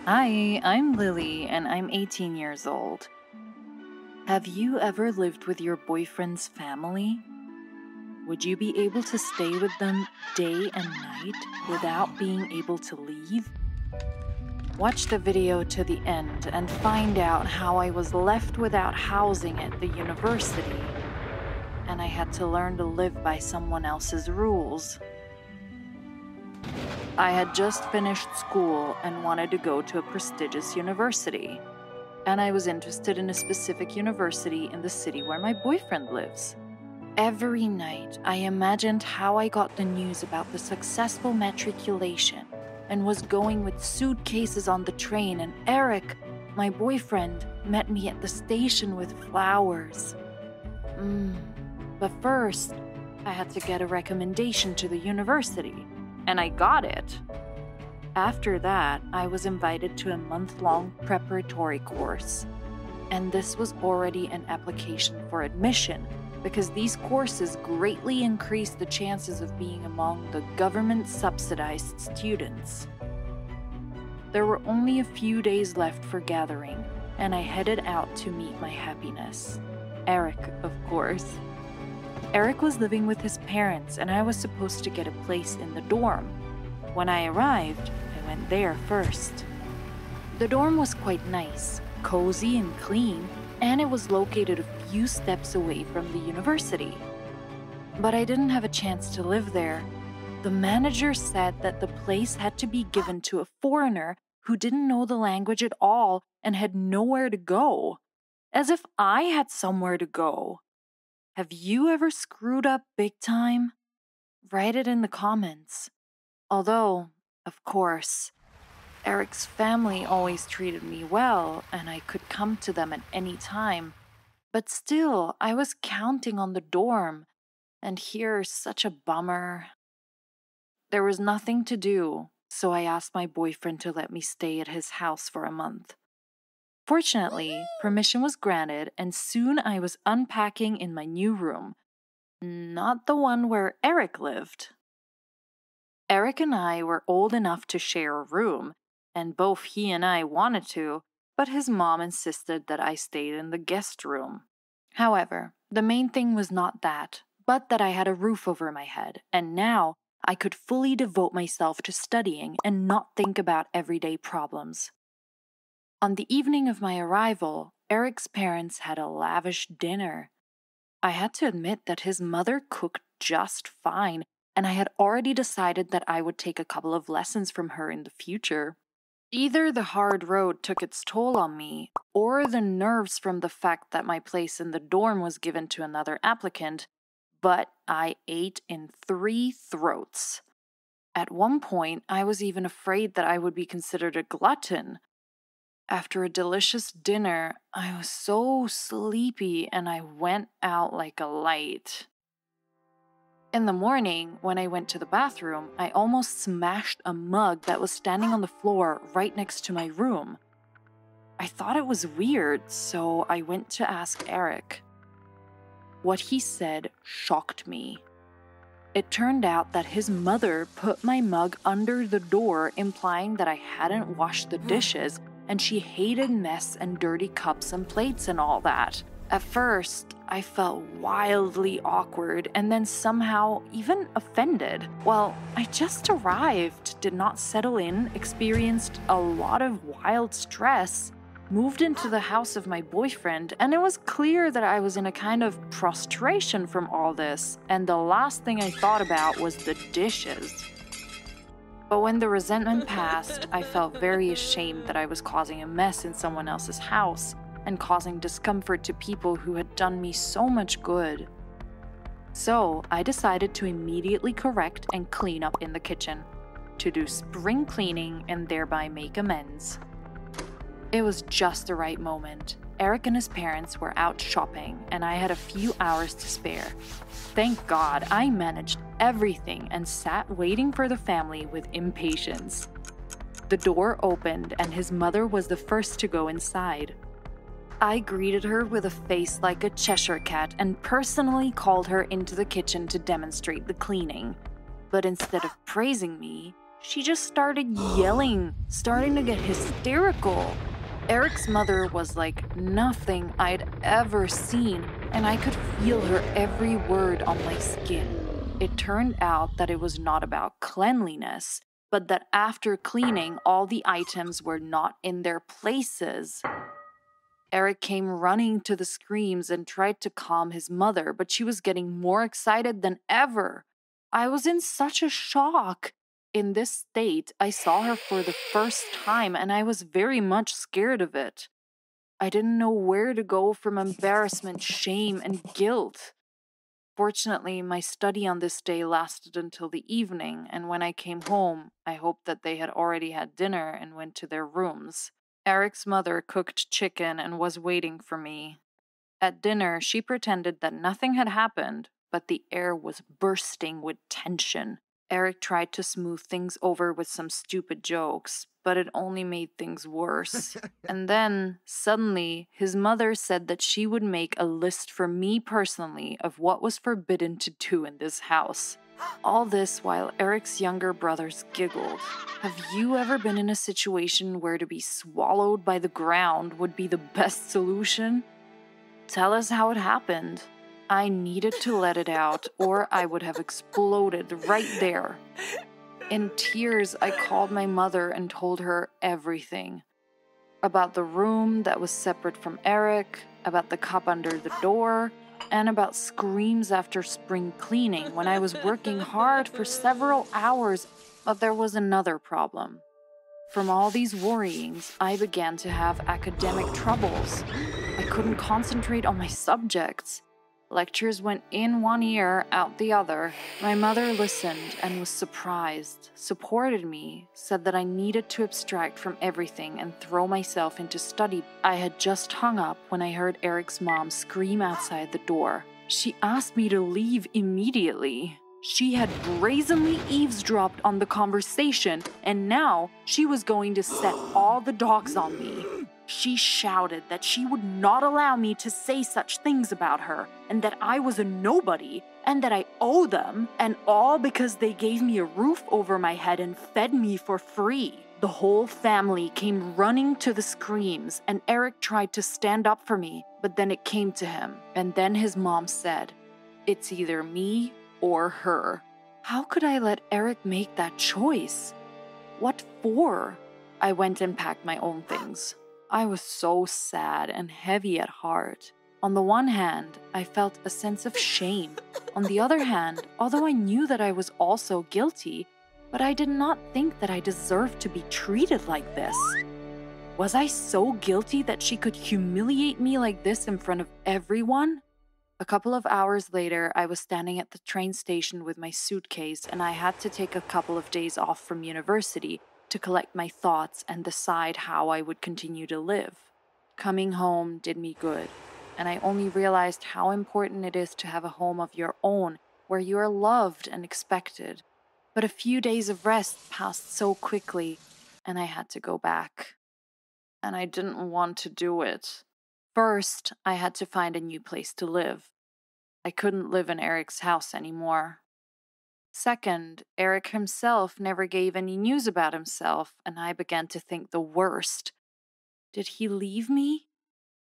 Hi, I'm Lily and I'm 18 years old. Have you ever lived with your boyfriend's family? Would you be able to stay with them day and night without being able to leave? Watch the video to the end and find out how I was left without housing at the university and I had to learn to live by someone else's rules. I had just finished school and wanted to go to a prestigious university. And I was interested in a specific university in the city where my boyfriend lives. Every night, I imagined how I got the news about the successful matriculation and was going with suitcases on the train, and Eric, my boyfriend, met me at the station with flowers. But first, I had to get a recommendation to the university, and I got it. After that, I was invited to a month-long preparatory course. And this was already an application for admission because these courses greatly increase the chances of being among the government-subsidized students. There were only a few days left for gathering, and I headed out to meet my happiness. Eric, of course. Eric was living with his parents, and I was supposed to get a place in the dorm. When I arrived, I went there first. The dorm was quite nice, cozy and clean, and it was located a few steps away from the university. But I didn't have a chance to live there. The manager said that the place had to be given to a foreigner who didn't know the language at all and had nowhere to go. As if I had somewhere to go. Have you ever screwed up big time? Write it in the comments. Although, of course, Eric's family always treated me well and I could come to them at any time. But still, I was counting on the dorm, and here's such a bummer. There was nothing to do, so I asked my boyfriend to let me stay at his house for a month. Fortunately, permission was granted, and soon I was unpacking in my new room. Not the one where Eric lived. Eric and I were old enough to share a room, and both he and I wanted to, but his mom insisted that I stayed in the guest room. However, the main thing was not that, but that I had a roof over my head, and now I could fully devote myself to studying and not think about everyday problems. On the evening of my arrival, Eric's parents had a lavish dinner. I had to admit that his mother cooked just fine, and I had already decided that I would take a couple of lessons from her in the future. Either the hard road took its toll on me, or the nerves from the fact that my place in the dorm was given to another applicant, but I ate in 3 throats. At one point, I was even afraid that I would be considered a glutton. After a delicious dinner, I was so sleepy and I went out like a light. In the morning, when I went to the bathroom, I almost smashed a mug that was standing on the floor right next to my room. I thought it was weird, so I went to ask Eric. What he said shocked me. It turned out that his mother put my mug under the door, implying that I hadn't washed the dishes, and she hated mess and dirty cups and plates and all that. At first, I felt wildly awkward and then somehow even offended. Well, I just arrived, did not settle in, experienced a lot of wild stress, moved into the house of my boyfriend, and it was clear that I was in a kind of prostration from all this, and the last thing I thought about was the dishes. But when the resentment passed, I felt very ashamed that I was causing a mess in someone else's house and causing discomfort to people who had done me so much good. So I decided to immediately correct and clean up in the kitchen, to do spring cleaning and thereby make amends. It was just the right moment. Eric and his parents were out shopping, and I had a few hours to spare. Thank God I managed everything and sat waiting for the family with impatience. The door opened, and his mother was the first to go inside. I greeted her with a face like a Cheshire cat and personally called her into the kitchen to demonstrate the cleaning. But instead of praising me, She just started yelling, starting to get hysterical. Eric's mother was like nothing I'd ever seen, and I could feel her every word on my skin. It turned out that it was not about cleanliness, but that after cleaning, all the items were not in their places. Eric came running to the screams and tried to calm his mother, but she was getting more excited than ever. I was in such a shock. In this state, I saw her for the first time and I was very much scared of it. I didn't know where to go from embarrassment, shame, and guilt. Fortunately, my study on this day lasted until the evening, and when I came home, I hoped that they had already had dinner and went to their rooms. Eric's mother cooked chicken and was waiting for me. At dinner, she pretended that nothing had happened, but the air was bursting with tension. Eric tried to smooth things over with some stupid jokes, but it only made things worse. And then, suddenly, his mother said that she would make a list for me personally of what was forbidden to do in this house. All this while Eric's younger brothers giggled. Have you ever been in a situation where to be swallowed by the ground would be the best solution? Tell us how it happened. I needed to let it out, or I would have exploded right there. In tears, I called my mother and told her everything. About the room that was separate from Eric, about the cup under the door, and about screams after spring cleaning when I was working hard for several hours, but there was another problem. From all these worryings, I began to have academic troubles. I couldn't concentrate on my subjects. Lectures went in one ear, out the other. My mother listened and was surprised, supported me, said that I needed to abstract from everything and throw myself into study. I had just hung up when I heard Eric's mom scream outside the door. She asked me to leave immediately. She had brazenly eavesdropped on the conversation, and now she was going to set all the dogs on me. She shouted that she would not allow me to say such things about her, and that I was a nobody, and that I owe them, and all because they gave me a roof over my head and fed me for free. The whole family came running to the screams, and Eric tried to stand up for me, but then it came to him, and then his mom said, "It's either me or her." How could I let Eric make that choice? What for? I went and packed my own things. I was so sad and heavy at heart. On the one hand, I felt a sense of shame. On the other hand, although I knew that I was also guilty, but I did not think that I deserved to be treated like this. Was I so guilty that she could humiliate me like this in front of everyone? A couple of hours later, I was standing at the train station with my suitcase, and I had to take a couple of days off from university to collect my thoughts and decide how I would continue to live. Coming home did me good, and I only realized how important it is to have a home of your own where you are loved and expected. But a few days of rest passed so quickly, and I had to go back. And I didn't want to do it. First, I had to find a new place to live. I couldn't live in Eric's house anymore. Second, Eric himself never gave any news about himself, and I began to think the worst. Did he leave me?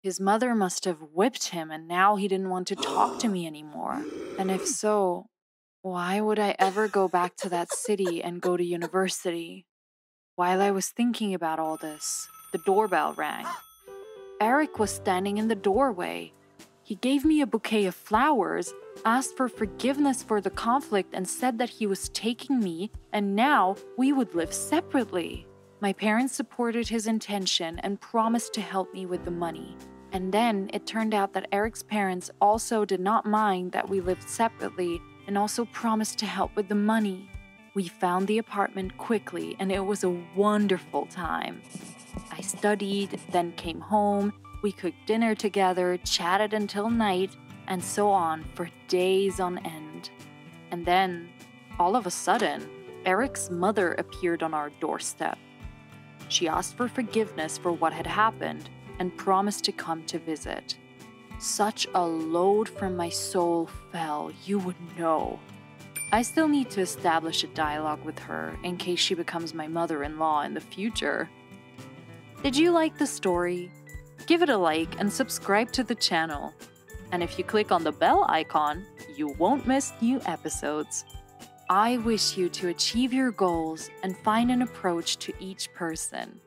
His mother must have whipped him, and now he didn't want to talk to me anymore. And if so, why would I ever go back to that city and go to university? While I was thinking about all this, the doorbell rang. Eric was standing in the doorway. He gave me a bouquet of flowers, asked for forgiveness for the conflict, and said that he was taking me, and now we would live separately. My parents supported his intention and promised to help me with the money. And then it turned out that Eric's parents also did not mind that we lived separately and also promised to help with the money. We found the apartment quickly, and it was a wonderful time. I studied, then came home. We cooked dinner together, chatted until night, and so on for days on end. And then, all of a sudden, Eric's mother appeared on our doorstep. She asked for forgiveness for what had happened and promised to come to visit. Such a load from my soul fell, you would know. I still need to establish a dialogue with her in case she becomes my mother-in-law in the future. Did you like the story? Give it a like and subscribe to the channel. And if you click on the bell icon, you won't miss new episodes. I wish you to achieve your goals and find an approach to each person.